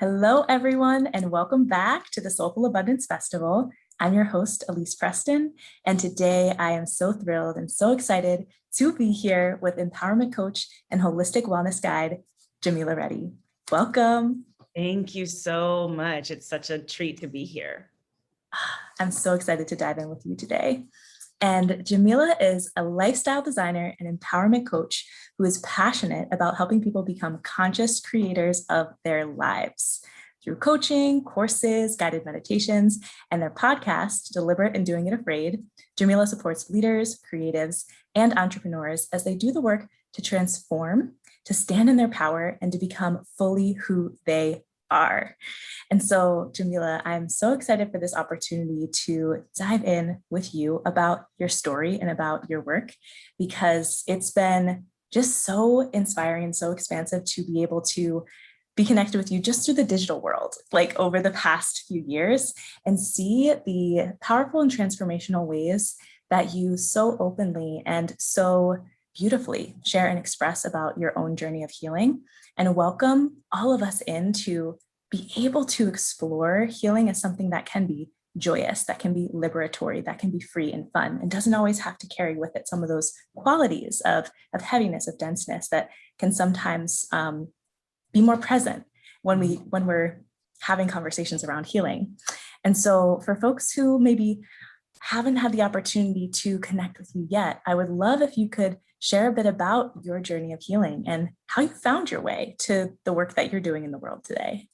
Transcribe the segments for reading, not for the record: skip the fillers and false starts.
Hello, everyone, and welcome back to the Soulful Abundance Festival. I'm your host, Elise Preston, and today I am so thrilled and so excited to be here with empowerment coach and holistic wellness guide, Jamila Reddy. Welcome. Thank you so much. It's such a treat to be here. I'm so excited to dive in with you today. And Jamila is a lifestyle designer and empowerment coach who is passionate about helping people become conscious creators of their lives. Through coaching, courses, guided meditations, and their podcast, Deliberate and Doing It Afraid, Jamila supports leaders, creatives, and entrepreneurs as they do the work to transform, to stand in their power, and to become fully who they are. And so, Jamila, I'm so excited for this opportunity to dive in with you about your story and about your work, because it's been just so inspiring and so expansive to be able to be connected with you just through the digital world, like over the past few years, and see the powerful and transformational ways that you so openly and so beautifully share and express about your own journey of healing, and welcome all of us in to be able to explore healing as something that can be joyous, that can be liberatory, that can be free and fun, and doesn't always have to carry with it some of those qualities of heaviness, of denseness that can sometimes be more present when we're having conversations around healing. And so for folks who maybe haven't had the opportunity to connect with you yet, I would love if you could share a bit about your journey of healing and how you found your way to the work that you're doing in the world today.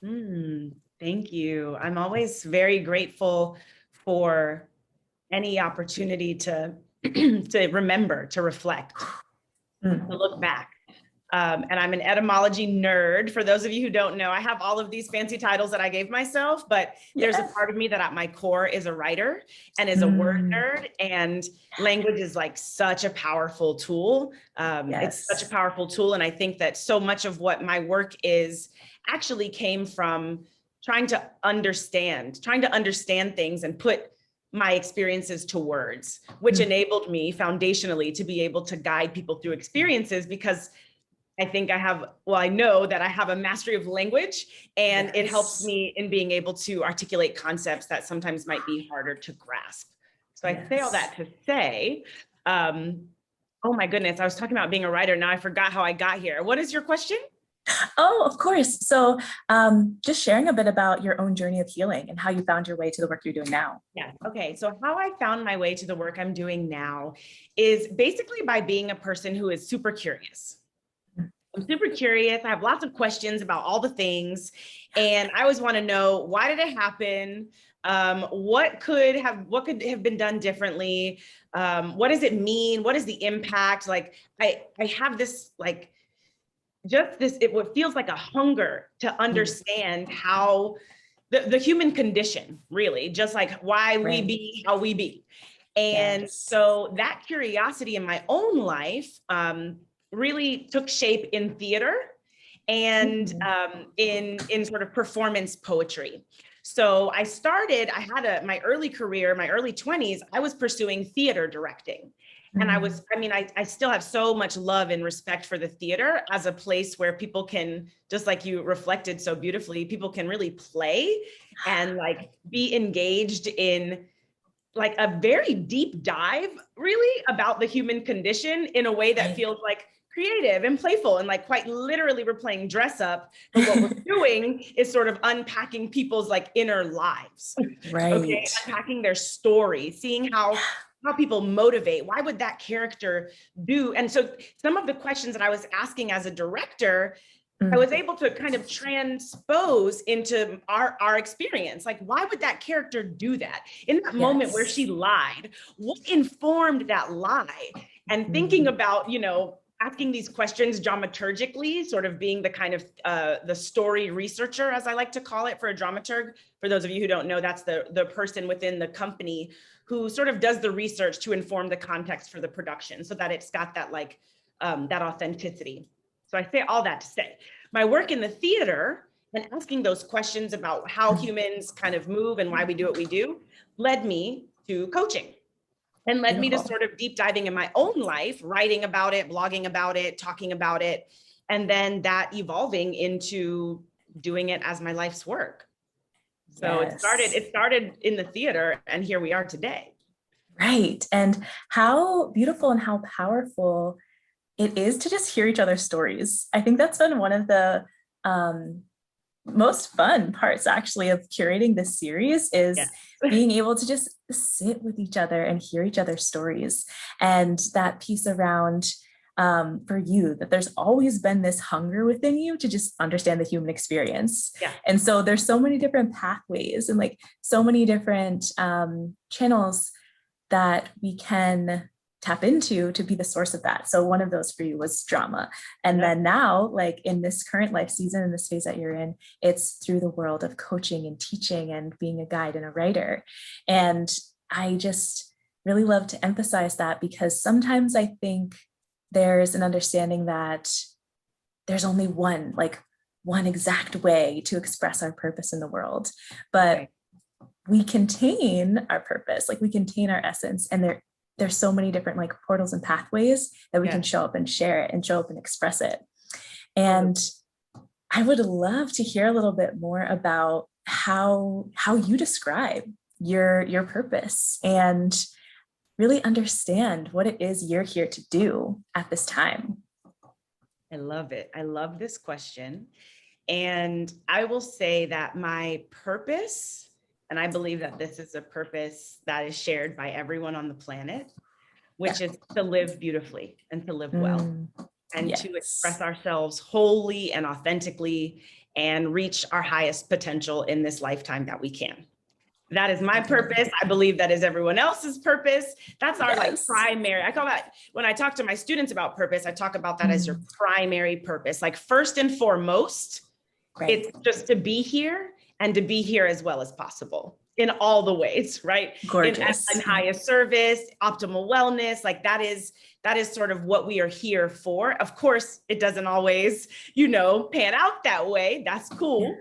Thank you. I'm always very grateful for any opportunity to to remember, to reflect, to look back. And I'm an etymology nerd. For those of you who don't know, I have all of these fancy titles that I gave myself, but there's a part of me that at my core is a writer and is a word nerd. And language is like such a powerful tool. It's such a powerful tool. And I think that so much of what my work is actually came from trying to understand things and put my experiences to words, which enabled me foundationally to be able to guide people through experiences, because I think I know that I have a mastery of language, and it helps me in being able to articulate concepts that sometimes might be harder to grasp. So I say all that to say, oh my goodness, I was talking about being a writer. Now I forgot how I got here. What is your question? Oh, of course. So just sharing a bit about your own journey of healing and how you found your way to the work you're doing now. Yeah. Okay. So how I found my way to the work I'm doing now is basically by being a person who is super curious. I'm super curious. I have lots of questions about all the things, and I always want to know, why did it happen? What could have been done differently? What does it mean? What is the impact? Like I have this it feels like a hunger to understand how the human condition, really, just like why we be how we be. And so that curiosity in my own life really took shape in theater and in sort of performance poetry. So I had my early career, my early 20s, I was pursuing theater directing. And I still have so much love and respect for the theater as a place where people can, just like you reflected so beautifully, people can really play and like be engaged in like a very deep dive really about the human condition in a way that feels like creative and playful, and like quite literally we're playing dress up, but what we're doing is sort of unpacking people's like inner lives, okay, unpacking their story, seeing how people motivate. Why would that character do? And so some of the questions that I was asking as a director, I was able to kind of transpose into our experience. Like, why would that character do that? In that moment where she lied, what informed that lie? And thinking about, asking these questions dramaturgically, sort of being the kind of the story researcher, as I like to call it, for a dramaturg. For those of you who don't know, that's the person within the company who sort of does the research to inform the context for the production, so that it's got that that authenticity. So I say all that to say, my work in the theater and asking those questions about how humans kind of move and why we do what we do led me to coaching. and led me to Beautiful. sort of deep diving in my own life, writing about it, blogging about it, talking about it, and then that evolving into doing it as my life's work. So Yes. it started in the theater, and here we are today. Right. And how beautiful and how powerful it is to just hear each other's stories. I think that's been one of the um, most fun parts actually of curating this series is Yes. being able to just sit with each other and hear each other's stories. And that piece around for you, that there's always been this hunger within you to just understand the human experience. Yeah. And so there's so many different pathways and like so many different channels that we can tap into to be the source of that. So one of those for you was drama. And then now, like in this current life season, in this phase that you're in, it's through the world of coaching and teaching and being a guide and a writer. And I just really love to emphasize that because sometimes I think there's an understanding that there's only one exact way to express our purpose in the world. But we contain our purpose, like we contain our essence, and there's so many different like portals and pathways that we can show up and share it and show up and express it. And I would love to hear a little bit more about how you describe your purpose and really understand what it is you're here to do at this time. I love it. I love this question. And I will say that my purpose, and I believe that this is a purpose that is shared by everyone on the planet, which is to live beautifully and to live well and to express ourselves wholly and authentically and reach our highest potential in this lifetime that we can. That is my purpose. I believe that is everyone else's purpose. That's our like primary. I call that, when I talk to my students about purpose, I talk about that as your primary purpose. Like first and foremost, it's just to be here and to be here as well as possible in all the ways, right? Gorgeous. In highest service, optimal wellness, like that is sort of what we are here for. Of course, it doesn't always, pan out that way. That's cool.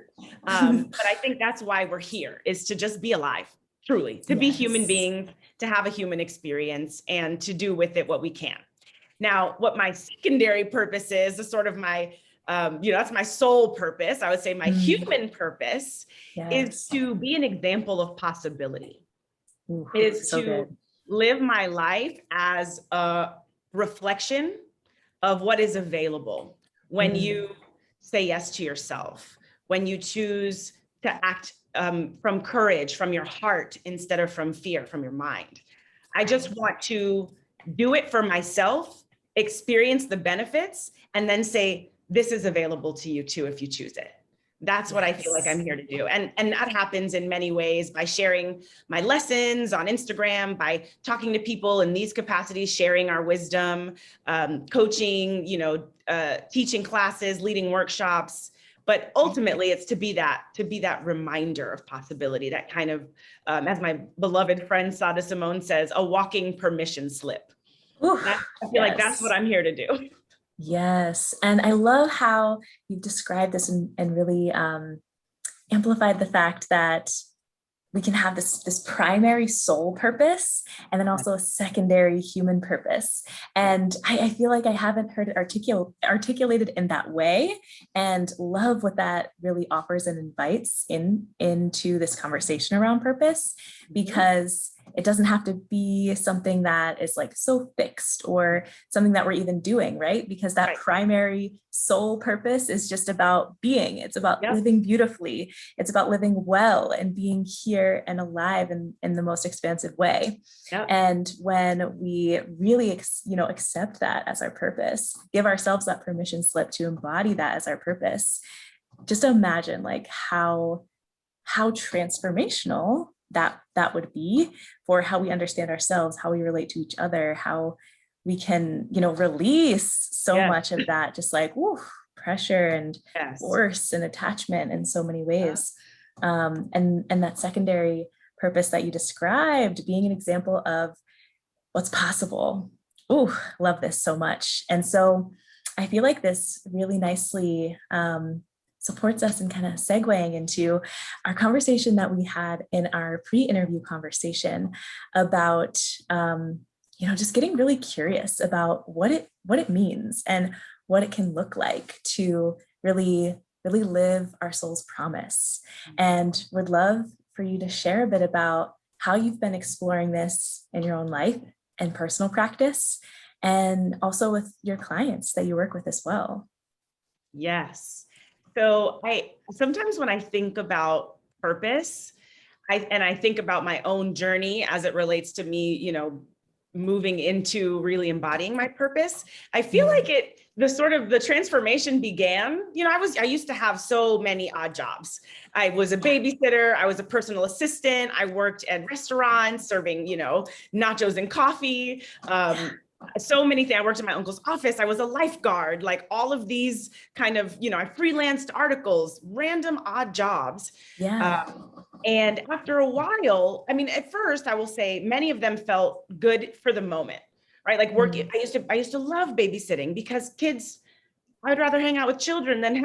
But I think that's why we're here, is to just be alive, truly, to be human beings, to have a human experience and to do with it what we can. Now, what my secondary purpose is sort of my that's my soul purpose. I would say my human purpose is to be an example of possibility, is to live my life as a reflection of what is available when you say yes to yourself, when you choose to act from courage, from your heart, instead of from fear, from your mind. I just want to do it for myself, experience the benefits, and then say, this is available to you too, if you choose it. That's what I feel like I'm here to do. And that happens in many ways, by sharing my lessons on Instagram, by talking to people in these capacities, sharing our wisdom, coaching, teaching classes, leading workshops. But ultimately, it's to be that reminder of possibility, that kind of, as my beloved friend Sada Simone says, a walking permission slip. I feel like that's what I'm here to do. Yes. And I love how you've described this and really amplified the fact that we can have this primary soul purpose and then also a secondary human purpose. And I feel like I haven't heard it articulated in that way, and love what that really offers and invites into this conversation around purpose, because it doesn't have to be something that is like so fixed or something that we're even doing, right? Because that primary soul purpose is just about being. It's about living beautifully. It's about living well and being here and alive in the most expansive way. And when we really, accept that as our purpose, give ourselves that permission slip to embody that as our purpose, just imagine like how transformational that would be for how we understand ourselves, how we relate to each other, how we can, release so much of that, just like pressure and force and attachment in so many ways. And that secondary purpose that you described, being an example of what's possible. Love this so much. And so I feel like this really nicely supports us in kind of segueing into our conversation that we had in our pre-interview conversation about, just getting really curious about what it means and what it can look like to really live our soul's promise. And would love for you to share a bit about how you've been exploring this in your own life and personal practice, and also with your clients that you work with as well. Yes. So sometimes when I think about purpose, I think about my own journey as it relates to me, moving into really embodying my purpose. I feel like the transformation began, I used to have so many odd jobs. I was a babysitter. I was a personal assistant. I worked at restaurants serving, nachos and coffee. So many things. I worked in my uncle's office. I was a lifeguard, like all of these kind of, I freelanced articles, random odd jobs. Yeah. And after a while, at first I will say many of them felt good for the moment, right? Like working, I used to love babysitting because kids, I'd rather hang out with children than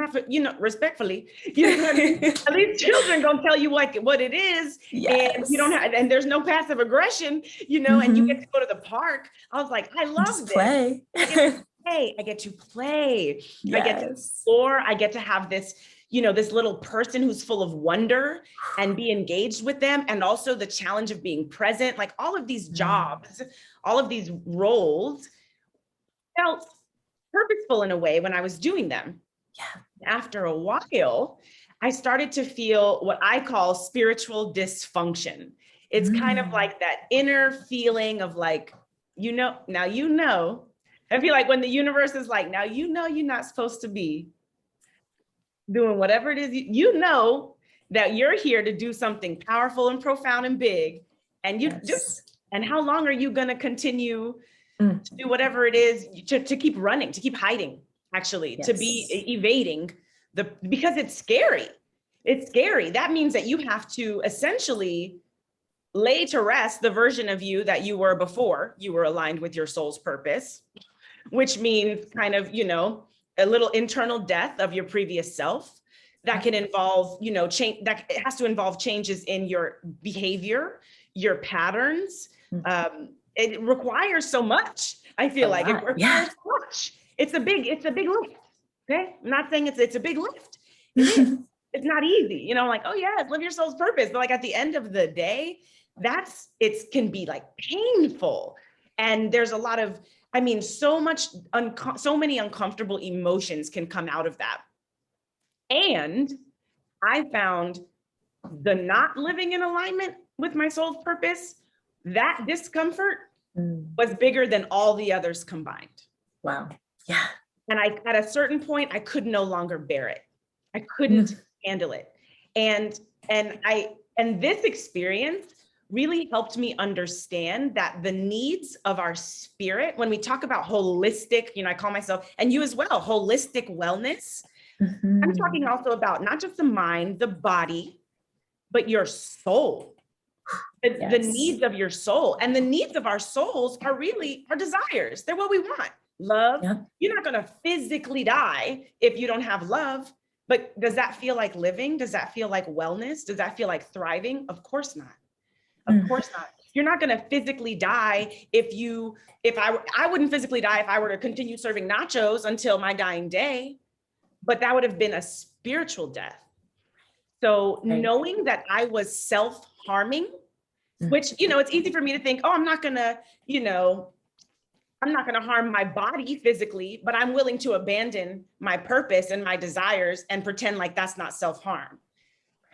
respectfully, what I mean? At least children gonna tell you what it is. Yes. And you don't have, and there's no passive aggression, and you get to go to the park. I was like, I love just this. Play. I get to play. Yes. I get to explore. I get to have this, this little person who's full of wonder and be engaged with them. And also the challenge of being present, like all of these jobs, all of these roles felt purposeful in a way when I was doing them. Yeah. After a while, I started to feel what I call spiritual dysfunction. It's kind of like that inner feeling of like, now I feel like when the universe is like, now you're not supposed to be doing whatever it is, that you're here to do something powerful and profound and big. And and how long are you going to continue to do whatever it is, to keep running, to keep hiding, actually, to be evading because it's scary. It's scary. That means that you have to essentially lay to rest the version of you that you were before you were aligned with your soul's purpose, which means kind of, a little internal death of your previous self that can involve, change, that it has to involve changes in your behavior, your patterns. It requires so much. I feel like it requires so much. It's a big lift. Okay. I'm not saying it's a big lift. It is. It's not easy, like, oh yeah, live your soul's purpose. But like at the end of the day, it can be like painful. And there's a lot of, so many uncomfortable emotions can come out of that. And I found the not living in alignment with my soul's purpose, that discomfort was bigger than all the others combined. Wow. Yeah. And at a certain point, I could no longer bear it. I couldn't handle it. And this experience really helped me understand that the needs of our spirit, when we talk about holistic, I call myself, and you as well, holistic wellness, I'm talking also about not just the mind, the body, but your soul, the needs of your soul. And the needs of our souls are really our desires. They're what we want. Love. Yep. You're not going to physically die if you don't have love. But does that feel like living? Does that feel like wellness? Does that feel like thriving? Of course not. Of course not. You're not going to physically die I wouldn't physically die if I were to continue serving nachos until my dying day, but that would have been a spiritual death. So knowing that I was self-harming, which, it's easy for me to think, oh, I'm not going to harm my body physically, but I'm willing to abandon my purpose and my desires and pretend like that's not self-harm.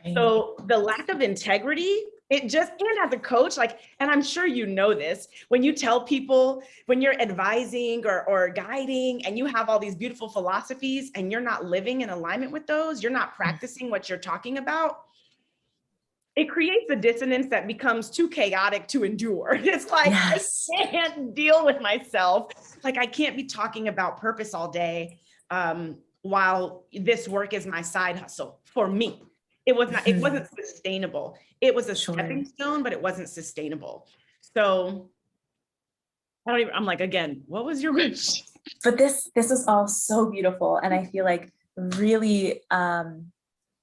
Right. So the lack of integrity, and as a coach, and I'm sure you know this, when you tell people, when you're advising or guiding and you have all these beautiful philosophies and you're not living in alignment with those, you're not practicing what you're talking about, it creates a dissonance that becomes too chaotic to endure. It's like, I can't deal with myself. Like, I can't be talking about purpose all day while this work is my side hustle for me. It wasn't sustainable. It was a stepping stone, but it wasn't sustainable. So I'm like, again, what was your wish? But this is all so beautiful. And I feel like really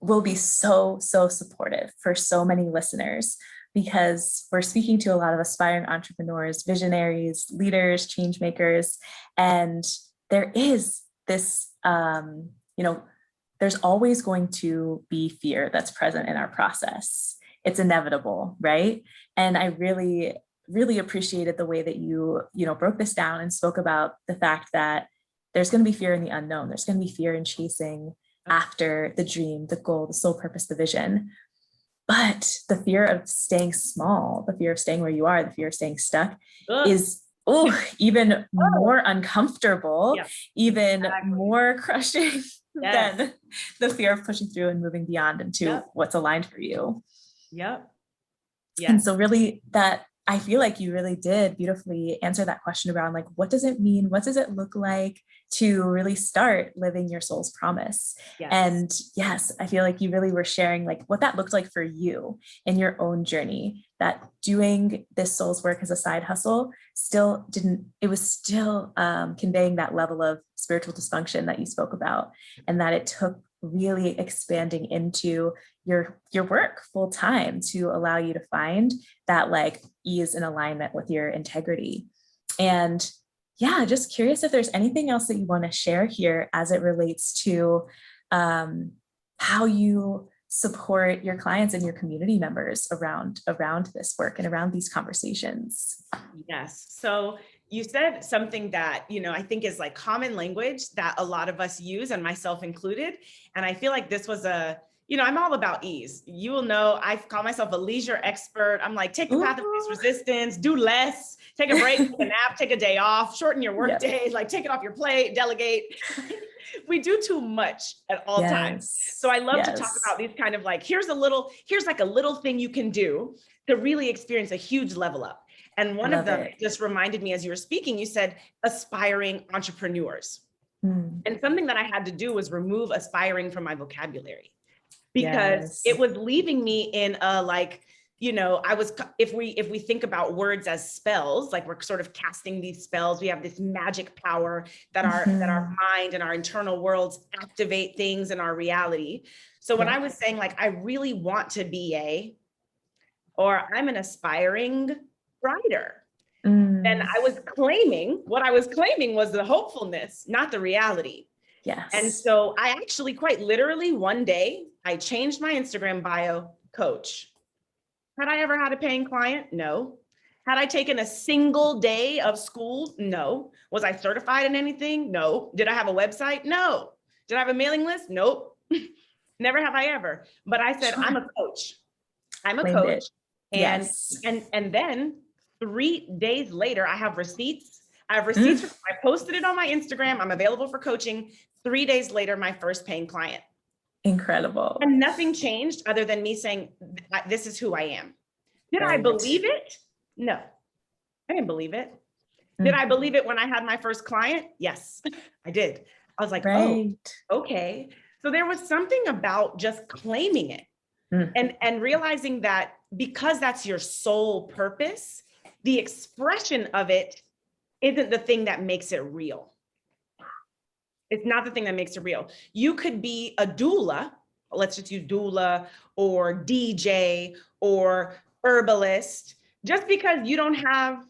will be so, so supportive for so many listeners, because we're speaking to a lot of aspiring entrepreneurs, visionaries, leaders, change makers, and there is this, there's always going to be fear that's present in our process. It's inevitable, right? And I really, really appreciated the way that you broke this down and spoke about the fact that there's going to be fear in the unknown. There's going to be fear in chasing after the dream, the goal, the sole purpose, the vision. But the fear of staying small, the fear of staying where you are, the fear of staying stuck is even more uncomfortable, even more crushing than the fear of pushing through and moving beyond into what's aligned for you. And so really that, I feel like you really did beautifully answer that question around like, what does it mean? What does it look like to really start living your soul's promise? And yes, I feel like you really were sharing like what that looked like for you in your own journey, that doing this soul's work as a side hustle was still conveying that level of spiritual dysfunction that you spoke about, and that it took really expanding into your work full time to allow you to find that like ease and alignment with your integrity. And just curious if there's anything else that you want to share here as it relates to how you support your clients and your community members around this work and around these conversations. Yes. So you said something that, I think is like common language that a lot of us use, and myself included. And I feel like this was I'm all about ease. You will know I call myself a leisure expert. I'm like, take the path of least resistance, do less, take a break, take a nap, take a day off, shorten your work day, like take it off your plate, delegate. We do too much at all times. So I love to talk about these kind of like, here's like a little thing you can do to really experience a huge level up. And one of them just reminded me as you were speaking, you said aspiring entrepreneurs. And something that I had to do was remove aspiring from my vocabulary, because it was leaving me in a like, if we think about words as spells, like we're sort of casting these spells, we have this magic power that our mind and our internal worlds activate things in our reality. So when I was saying like, I really want to be or I'm an aspiring writer, then what I was claiming was the hopefulness, not the reality. And so I actually quite literally one day, I changed my Instagram bio, coach. Had I ever had a paying client? No. Had I taken a single day of school? No. Was I certified in anything? No. Did I have a website? No. Did I have a mailing list? Nope. Never have I ever. But I said, I'm a coach. I'm a coach. And then 3 days later, I have receipts. I posted it on my Instagram. I'm available for coaching. 3 days later, my first paying client. Incredible. And nothing changed other than me saying, this is who I am. Did I believe it? No, I didn't believe it. Did I believe it when I had my first client? Yes, I did. I was like, oh, okay. So there was something about just claiming it and realizing that because that's your sole purpose, the expression of it isn't the thing that makes it real. It's not the thing that makes it real. You could be a doula, let's just use doula, or DJ, or herbalist. Just because you don't have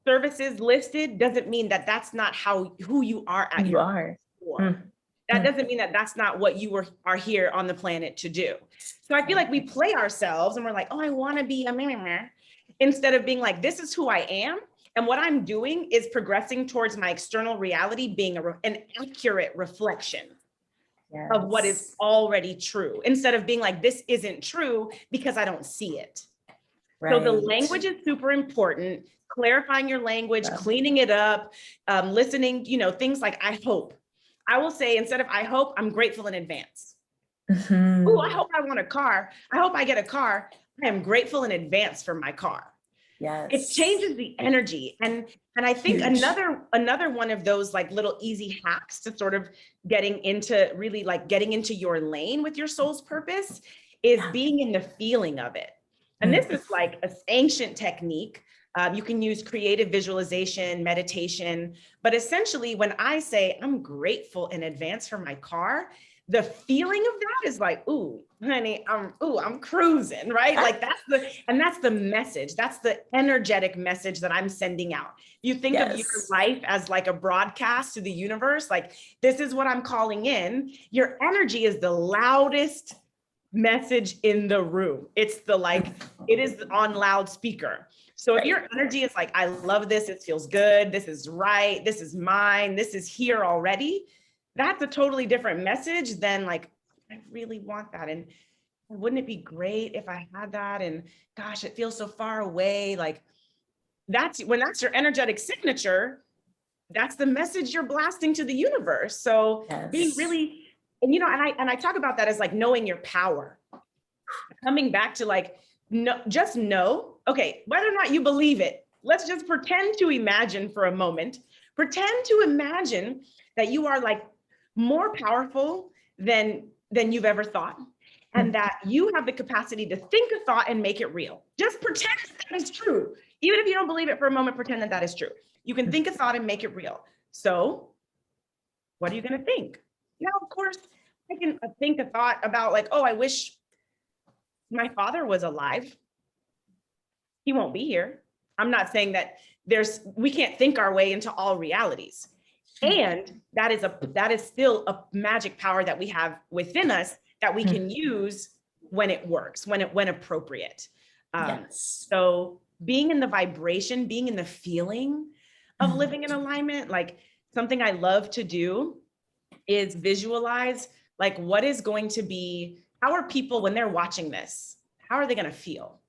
services listed doesn't mean that that's not who you are at your core. That doesn't mean that that's not what you are here on the planet to do. So I feel like we play ourselves and we're like, oh, I want to be a meh, instead of being like, this is who I am. And what I'm doing is progressing towards my external reality being an accurate reflection of what is already true, instead of being like, this isn't true because I don't see it. So the language is super important. Clarifying your language, cleaning it up, listening, things like I hope. I will say, instead of I hope, I'm grateful in advance. Oh, I hope I want a car. I hope I get a car. I am grateful in advance for my car. It changes the energy. And I think another one of those like little easy hacks to sort of getting into your lane with your soul's purpose is being in the feeling of it. And this is like an ancient technique. You can use creative visualization, meditation, but essentially when I say I'm grateful in advance for my car, the feeling of that is like, ooh, honey, I'm cruising, right? Like that's the message. That's the energetic message that I'm sending out. You think of your life as like a broadcast to the universe, like this is what I'm calling in. Your energy is the loudest message in the room. It's the like, it is on loudspeaker. So if your energy is like, I love this, it feels good, this is right, this is mine, this is here already, that's a totally different message than like, I really want that. And wouldn't it be great if I had that? And gosh, it feels so far away. Like that's when that's your energetic signature, that's the message you're blasting to the universe. So being really, and you know, and I talk about that as like knowing your power. Coming back to like, no, just know, okay, whether or not you believe it, let's just pretend to imagine for a moment, pretend to imagine that you are like more powerful than you've ever thought, and that you have the capacity to think a thought and make it real. Just pretend that is true. Even if you don't believe it for a moment, pretend that that is true. You can think a thought and make it real. So what are you going to think? Now, of course, I can think a thought about like, oh, I wish my father was alive. He won't be here. I'm not saying that we can't think our way into all realities. And that is still a magic power that we have within us that we can use when it works, when appropriate. So being in the vibration, being in the feeling of living in alignment, like something I love to do is visualize like what is going to be, how are people when they're watching this, how are they going to feel?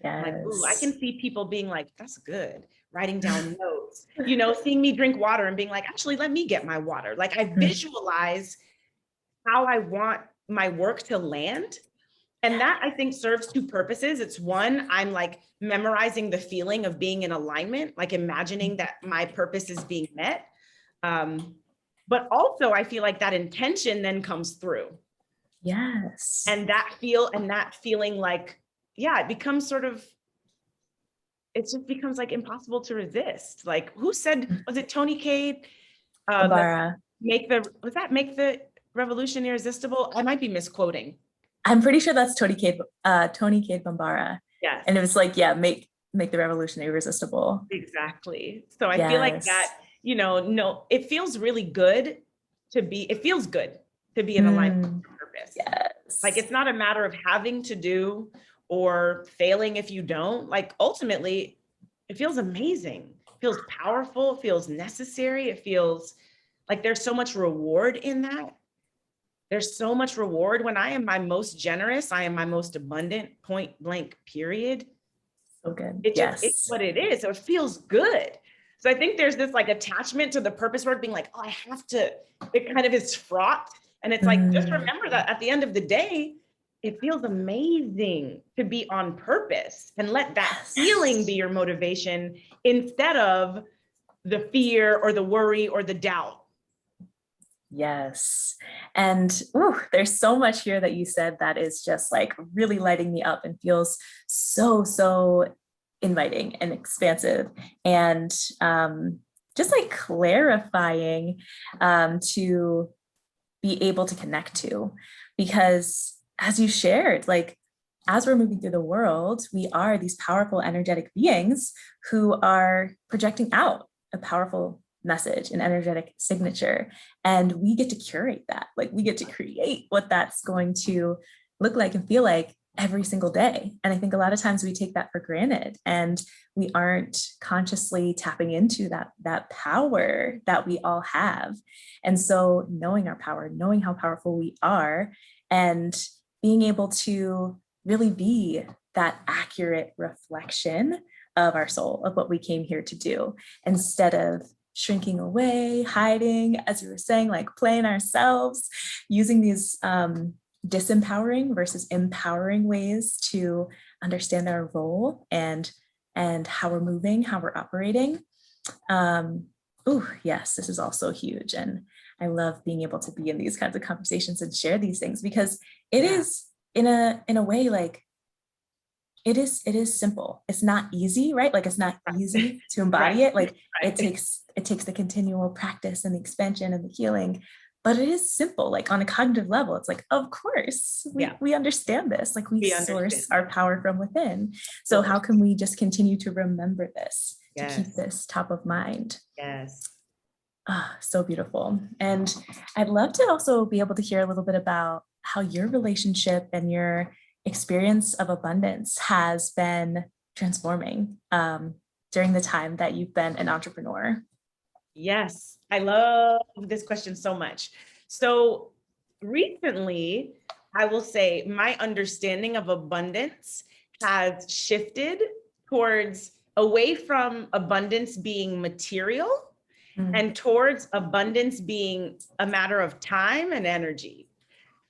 Like, ooh, I can see people being like, that's good. Writing down notes, you know, seeing me drink water and being like, actually, let me get my water. Like I visualize how I want my work to land. And that I think serves two purposes. It's one, I'm like memorizing the feeling of being in alignment, like imagining that my purpose is being met. But also I feel like that intention then comes through. Yes. And that feeling like, yeah, it becomes sort of, it just becomes like impossible to resist. Like who said, was it Tony Cade? Make the revolution irresistible? I might be misquoting. I'm pretty sure that's Tony Cade Bambara. Yes. And it was like, yeah, make the revolution irresistible. Exactly. So I feel like that, you know, no, it feels really good it feels good to be in alignment with purpose. Yes. Like it's not a matter of having to do or failing if you don't. Like ultimately, it feels amazing. It feels powerful. It feels necessary. It feels like there's so much reward in that. There's so much reward when I am my most generous. I am my most abundant, point blank, period. So good. It's what it is. So it feels good. So I think there's this like attachment to the purpose word being like, oh, I have to, it kind of is fraught. And it's like, just remember that at the end of the day, it feels amazing to be on purpose and let that feeling be your motivation instead of the fear or the worry or the doubt. Yes. And there's so much here that you said that is just like really lighting me up and feels so inviting and expansive and just like clarifying to be able to connect to, because as you shared, like as we're moving through the world, we are these powerful energetic beings who are projecting out a powerful message, an energetic signature, and we get to curate that. Like we get to create what that's going to look like and feel like every single day. And I think a lot of times we take that for granted and we aren't consciously tapping into that power that we all have. And so knowing our power, knowing how powerful we are, and being able to really be that accurate reflection of our soul, of what we came here to do, instead of shrinking away, hiding, as you were saying, like playing ourselves, using these disempowering versus empowering ways to understand our role and how we're moving, how we're operating. Yes, this is also huge. And I love being able to be in these kinds of conversations and share these things, because it is in a way, like it is simple. It's not easy, right? Like it's not easy to embody it. Like it takes the continual practice and the expansion and the healing, but it is simple, like on a cognitive level. It's like, of course, we understand this. Like we source our power from within. So how can we just continue to remember this, to keep this top of mind? Yes. Ah, so beautiful. And I'd love to also be able to hear a little bit about how your relationship and your experience of abundance has been transforming during the time that you've been an entrepreneur. Yes, I love this question so much. So recently, I will say my understanding of abundance has shifted towards away from abundance being material and towards abundance being a matter of time and energy.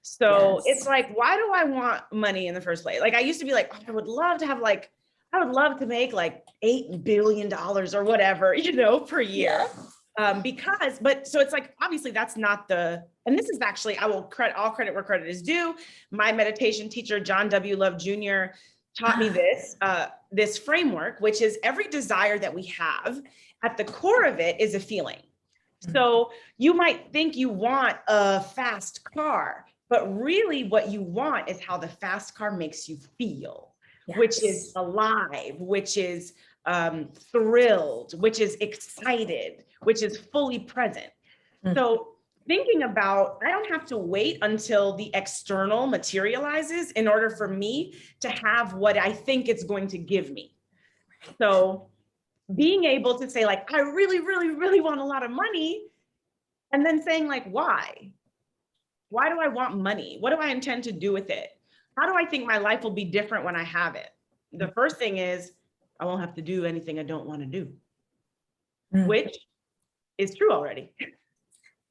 So it's like, why do I want money in the first place? Like I used to be like, oh, I would love to have like, I would love to make like $8 billion or whatever, per year. So it's like, obviously that's not and this is actually, all credit where credit is due. My meditation teacher, John W. Love Jr. taught me this framework, which is every desire that we have at the core of it is a feeling. So you might think you want a fast car, but really what you want is how the fast car makes you feel, which is alive, which is thrilled, which is excited, which is fully present. So thinking about, I don't have to wait until the external materializes in order for me to have what I think it's going to give me. So being able to say like, I really, really, really want a lot of money. And then saying like, why? Why do I want money? What do I intend to do with it? How do I think my life will be different when I have it? The first thing is I won't have to do anything I don't want to do, which is true already.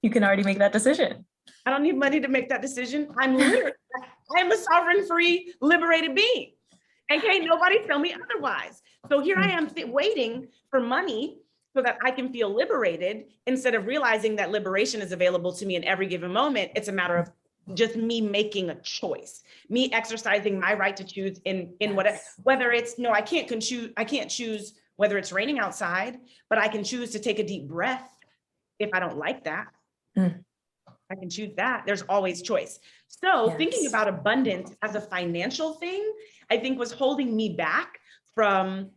You can already make that decision. I don't need money to make that decision. I'm a sovereign, free, liberated being. And can't nobody tell me otherwise. So here I am waiting for money so that I can feel liberated instead of realizing that liberation is available to me in every given moment. It's a matter of just me making a choice, me exercising my right to choose in whether it's, no, I can't choose whether it's raining outside, but I can choose to take a deep breath if I don't like that. I can choose that. There's always choice. So thinking about abundance as a financial thing, I think was holding me back from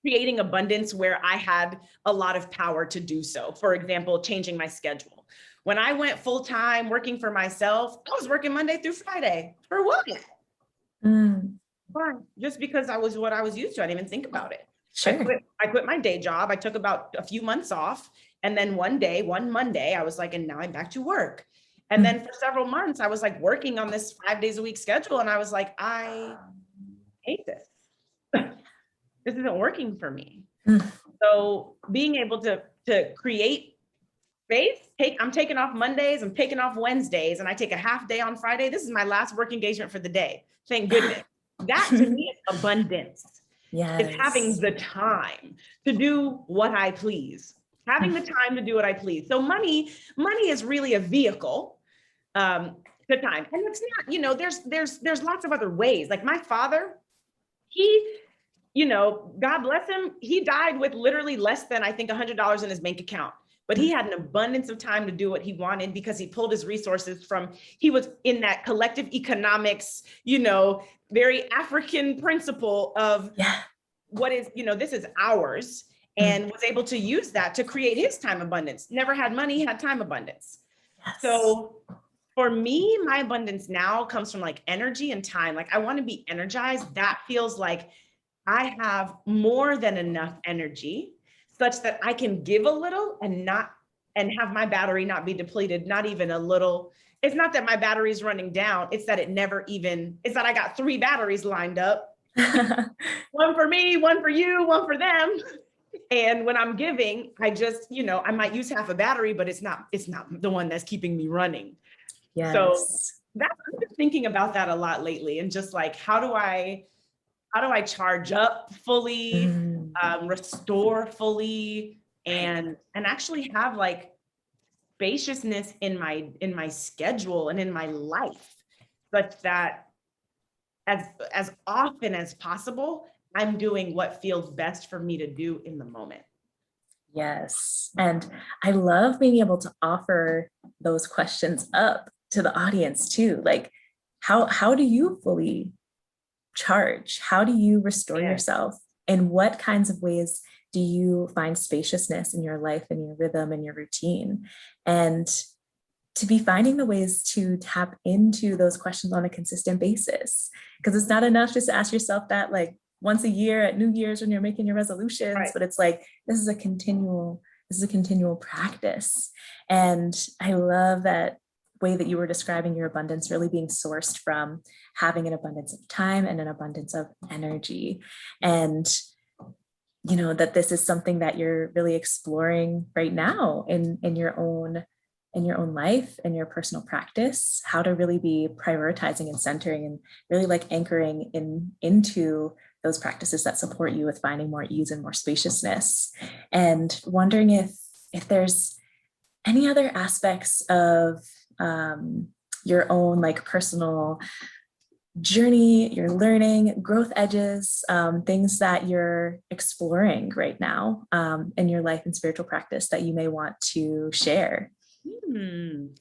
creating abundance where I had a lot of power to do so. For example, changing my schedule. When I went full-time working for myself, I was working Monday through Friday. For what? Fine. Just because I was what I was used to. I didn't even think about it. Sure. I quit my day job. I took about a few months off. And then one Monday, I was like, and now I'm back to work. And then for several months, I was like working on this 5 days a week schedule. And I was like, I hate this. This isn't working for me. So being able to create space, I'm taking off Mondays, I'm taking off Wednesdays, and I take a half day on Friday. This is my last work engagement for the day. Thank goodness. That to me is abundance. It's having the time to do what I please. Having the time to do what I please. So money is really a vehicle to time. And it's not, there's lots of other ways. Like my father, he, God bless him, he died with literally less than, I think, $100 in his bank account. But he had an abundance of time to do what he wanted because he pulled his resources he was in that collective economics, very African principle of what is, this is ours. And was able to use that to create his time abundance. Never had money, had time abundance. So for me, my abundance now comes from like energy and time. Like I want to be energized. That feels like I have more than enough energy such that I can give a little and have my battery not be depleted, not even a little. It's not that my battery is running down. It's that it's that I got 3 batteries lined up. One for me, one for you, one for them. And when I'm giving, I just, I might use half a battery, but it's not the one that's keeping me running. So I'm just thinking about that a lot lately. And just like, how do I charge up fully, restore fully, and actually have like spaciousness in my schedule and in my life, such that as often as possible, I'm doing what feels best for me to do in the moment. Yes. And I love being able to offer those questions up to the audience too. Like, how do you fully charge? How do you restore Yeah. yourself? In what kinds of ways do you find spaciousness in your life and your rhythm and your routine? And to be finding the ways to tap into those questions on a consistent basis. Because it's not enough just to ask yourself that like once a year at New Year's when you're making your resolutions, Right. but it's like, this is a continual practice. And I love that way that you were describing your abundance really being sourced from having an abundance of time and an abundance of energy. And you know, that this is something that you're really exploring right now in your own life and your personal practice, how to really be prioritizing and centering and really like anchoring into those practices that support you with finding more ease and more spaciousness. And wondering if there's any other aspects of your own like personal journey, your learning, growth edges, things that you're exploring right now in your life and spiritual practice that you may want to share.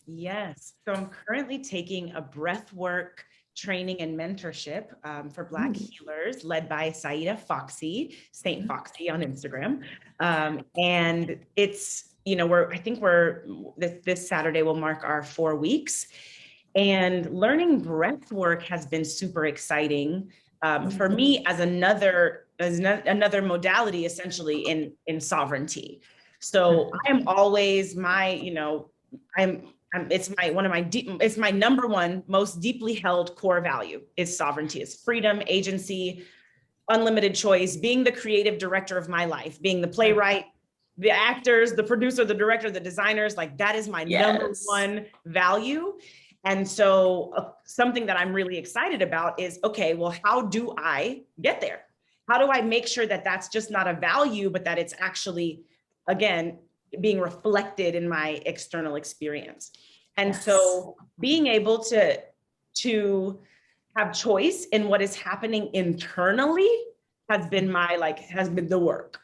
Yes. So I'm currently taking a breath work training and mentorship for Black healers led by Saida Foxy, Saint Foxy on Instagram. And it's, you know, I think this Saturday will mark our 4 weeks. And learning breath work has been super exciting for me as another modality, essentially in sovereignty. So I am always it's my number one most deeply held core value is sovereignty, is freedom, agency, unlimited choice, being the creative director of my life, being the playwright, the actors, the producer, the director, the designers, like that is my number one value. And so something that I'm really excited about is, okay, well, how do I get there? How do I make sure that that's just not a value, but that it's actually, again, being reflected in my external experience? And so being able to have choice in what is happening internally has been the work.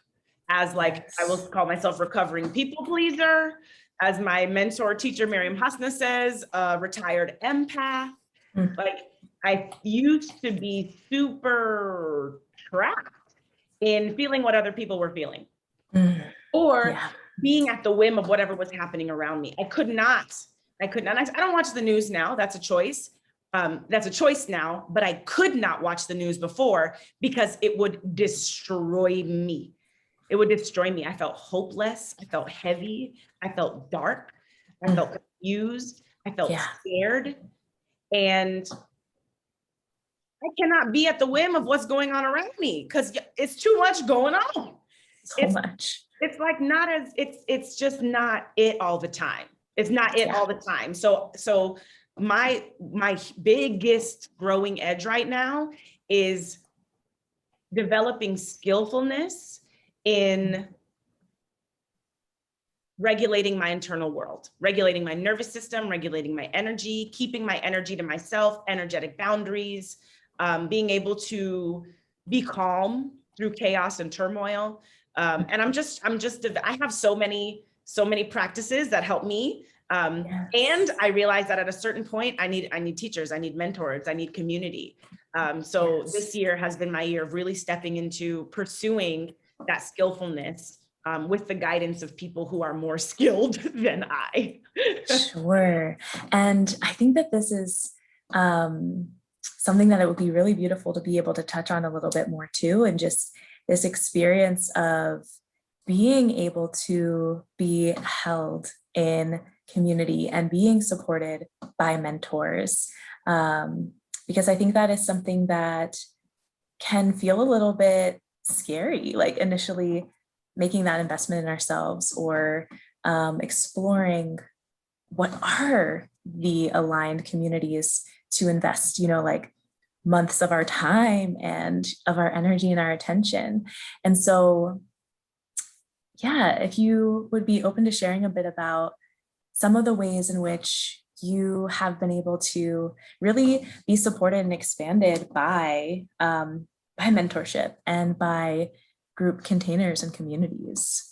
As I will call myself recovering people pleaser, as my mentor teacher, Miriam Hasna says, retired empath. Like I used to be super trapped in feeling what other people were feeling or being at the whim of whatever was happening around me. I could not. I don't watch the news now. That's a choice. That's a choice now, but I could not watch the news before because it would destroy me. It would destroy me. I felt hopeless. I felt heavy. I felt dark. I felt confused. I felt scared. And I cannot be at the whim of what's going on around me because it's too much going on. It's like it's just not it all the time. It's not it all the time. So my biggest growing edge right now is developing skillfulness in regulating my internal world, regulating my nervous system, regulating my energy, keeping my energy to myself, energetic boundaries, being able to be calm through chaos and turmoil. And I have so many practices that help me. And I realized that at a certain point, I need teachers, I need mentors, I need community. So this year has been my year of really stepping into pursuing that skillfulness with the guidance of people who are more skilled than I. Sure. And I think that this is something that it would be really beautiful to be able to touch on a little bit more too, and just this experience of being able to be held in community and being supported by mentors. Because I think that is something that can feel a little bit scary, like initially making that investment in ourselves or exploring what are the aligned communities to invest, like months of our time and of our energy and our attention. And so, if you would be open to sharing a bit about some of the ways in which you have been able to really be supported and expanded by mentorship and by group containers and communities.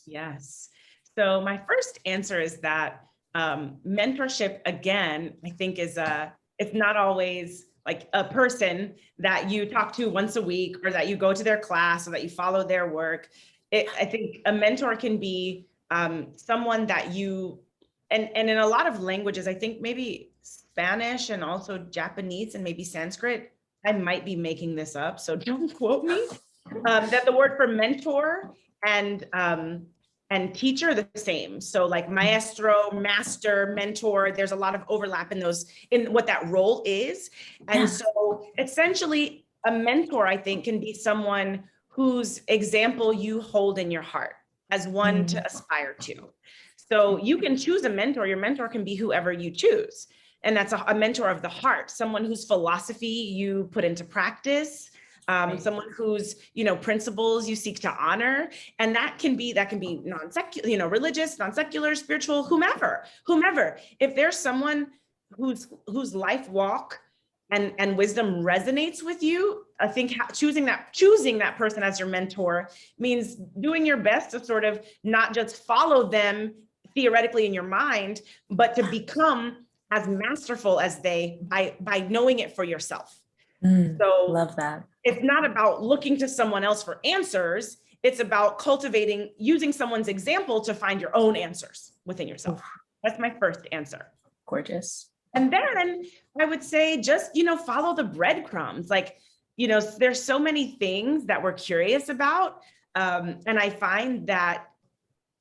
Yes. So my first answer is that mentorship, again, I think it's not always like a person that you talk to once a week or that you go to their class or that you follow their work. I think a mentor can be someone that you, and in a lot of languages, I think maybe Spanish and also Japanese and maybe Sanskrit, I might be making this up, so don't quote me, that the word for mentor and teacher are the same. So like maestro, master, mentor, there's a lot of overlap in those, in what that role is. And so essentially a mentor, I think, can be someone whose example you hold in your heart as one to aspire to. So you can choose a mentor. Your mentor can be whoever you choose. And that's a mentor of the heart, someone whose philosophy you put into practice, someone whose, principles you seek to honor. And that can be non-secular, religious, non-secular, spiritual, whomever. If there's someone whose life walk and wisdom resonates with you, I think choosing that person as your mentor means doing your best to sort of not just follow them theoretically in your mind, but to become as masterful as they by knowing it for yourself. So love that. It's not about looking to someone else for answers. It's about using someone's example to find your own answers within yourself. That's my first answer. Gorgeous. And then I would say just, follow the breadcrumbs. Like, there's so many things that we're curious about. And I find that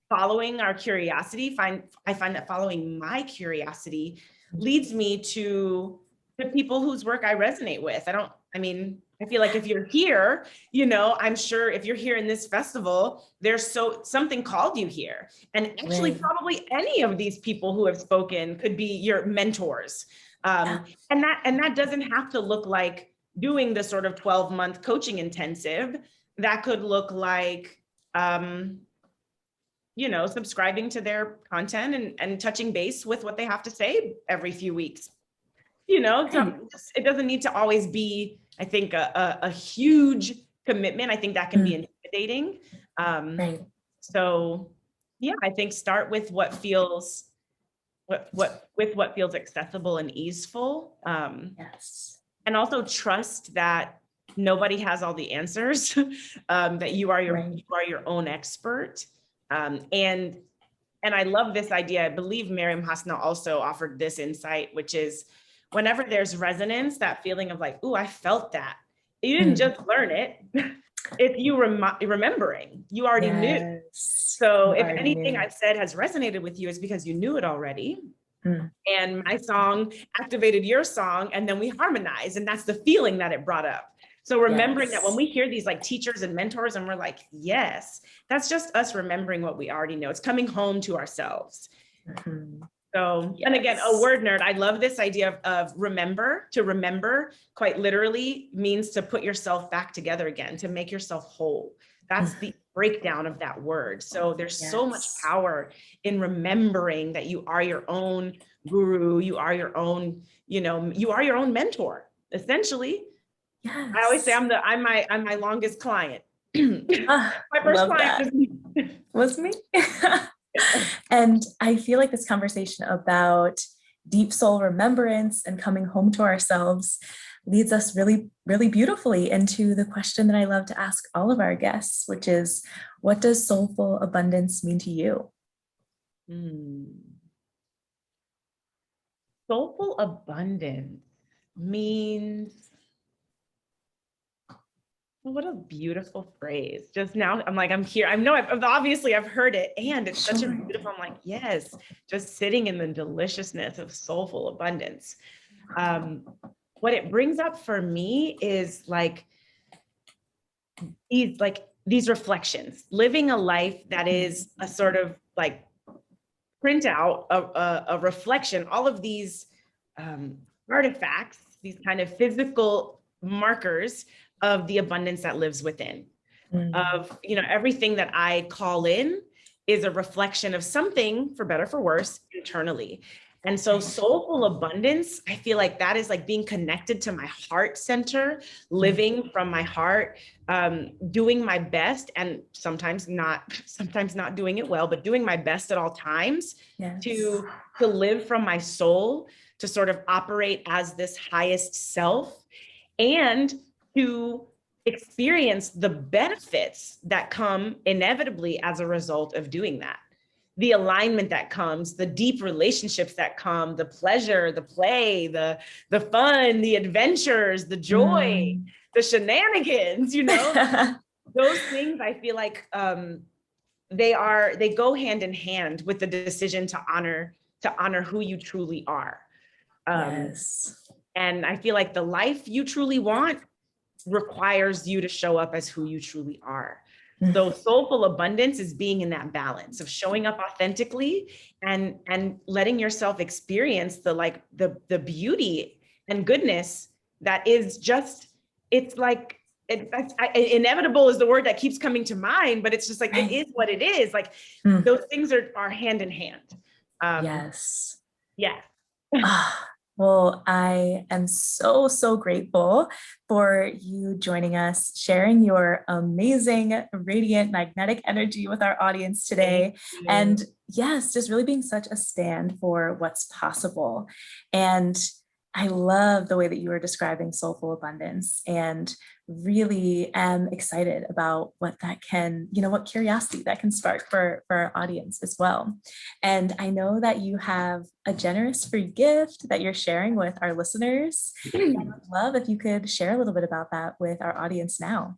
following our curiosity, I find that following my curiosity leads me to people whose work I resonate with. I feel like if you're here, I'm sure if you're here in this festival, there's something called you here. And actually probably any of these people who have spoken could be your mentors. And that doesn't have to look like doing the sort of 12-month coaching intensive. That could look like, subscribing to their content and touching base with what they have to say every few weeks. It doesn't need to always be, I think, a huge commitment. I think that can be intimidating. So yeah, I think start with what feels accessible and easeful. And also trust that nobody has all the answers, that you are your own expert. And I love this idea. I believe Miriam Hasna also offered this insight, which is whenever there's resonance, that feeling of like, ooh, I felt that. You didn't just learn it. It's you remembering. You already knew. So if anything I've said has resonated with you, it's because you knew it already. And my song activated your song, and then we harmonized, and that's the feeling that it brought up. So remembering that when we hear these like teachers and mentors and we're like, yes, that's just us remembering what we already know. It's coming home to ourselves. So, and again, a word nerd, I love this idea of remember. To remember quite literally means to put yourself back together again, to make yourself whole. That's the breakdown of that word. So there's so much power in remembering that you are your own guru, you are your own, you are your own mentor, essentially. I always say I'm my longest client. My first client was me. And I feel like this conversation about deep soul remembrance and coming home to ourselves leads us really, really beautifully into the question that I love to ask all of our guests, which is, what does soulful abundance mean to you? Soulful abundance means, what a beautiful phrase. Just now, I'm here. I've heard it, and it's such a beautiful, I'm like, yes, just sitting in the deliciousness of soulful abundance. What it brings up for me is these reflections, living a life that is a sort of like print out a reflection, all of these artifacts, these kind of physical markers of the abundance that lives within. Of, everything that I call in is a reflection of something, for better, for worse, internally. And so soulful abundance, I feel like that is like being connected to my heart center, living from my heart, doing my best, and sometimes not doing it well, but doing my best at all times. Yes. to live from my soul, to sort of operate as this highest self, and to experience the benefits that come inevitably as a result of doing that. The alignment that comes, the deep relationships that come, the pleasure, the play, the fun, the adventures, the joy, the shenanigans, those things I feel like they go hand in hand with the decision to honor who you truly are. Yes. And I feel like the life you truly want requires you to show up as who you truly are. So soulful abundance is being in that balance of showing up authentically and letting yourself experience the beauty and goodness that is just, it's like, inevitable is the word that keeps coming to mind, but it's just like, it is what it is. Like those things are hand in hand. Yes. Yeah. Well, I am so, so grateful for you joining us, sharing your amazing, radiant, magnetic energy with our audience today. And yes, just really being such a stand for what's possible. And I love the way that you were describing soulful abundance, and really am excited about what that can, what curiosity that can spark for our audience as well. And I know that you have a generous free gift that you're sharing with our listeners. I would love if you could share a little bit about that with our audience now.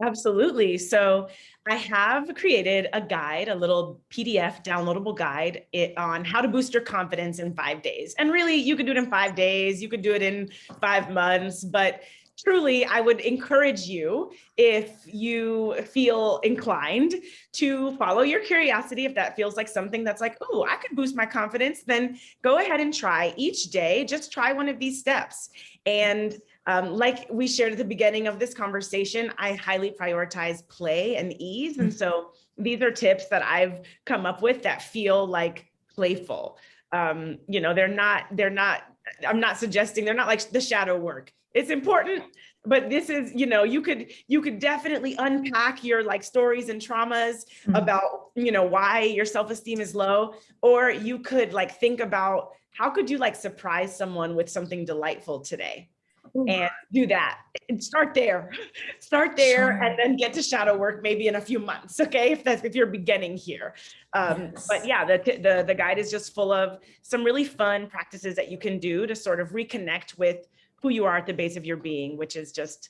Absolutely. So I have created a guide, a little PDF downloadable guide on how to boost your confidence in 5 days. And really, you could do it in 5 days, you could do it in 5 months, but truly, I would encourage you, if you feel inclined, to follow your curiosity. If that feels like something that's like, oh, I could boost my confidence, then go ahead and try each day. Just try one of these steps. And like we shared at the beginning of this conversation, I highly prioritize play and ease. And so these are tips that I've come up with that feel like playful. I'm not suggesting, they're not like the shadow work. It's important, but this is, you could definitely unpack your like stories and traumas about, why your self-esteem is low, or you could like think about how could you like surprise someone with something delightful today. And do that and start there, sure. And then get to shadow work maybe in a few months. Okay. If you're beginning here. Yes. But yeah, the guide is just full of some really fun practices that you can do to sort of reconnect with who you are at the base of your being, which is just,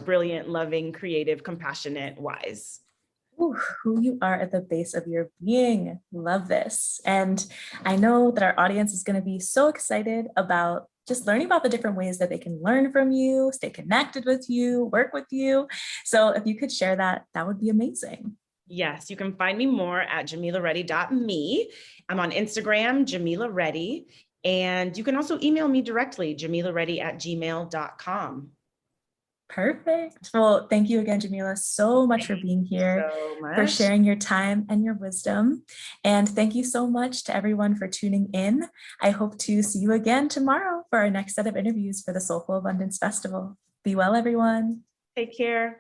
brilliant, loving, creative, compassionate, wise. Ooh, who you are at the base of your being. Love this. And I know that our audience is going to be so excited about just learning about the different ways that they can learn from you, stay connected with you, work with you. So if you could share that, that would be amazing. Yes, you can find me more at jamilareddy.me. I'm on Instagram, Jamila Reddy. And you can also email me directly, jamilareddy@gmail.com. Perfect. Well, thank you again, Jamila, so much for being here, for sharing your time and your wisdom. And thank you so much to everyone for tuning in. I hope to see you again tomorrow for our next set of interviews for the Soulful Abundance Festival. Be well, everyone. Take care.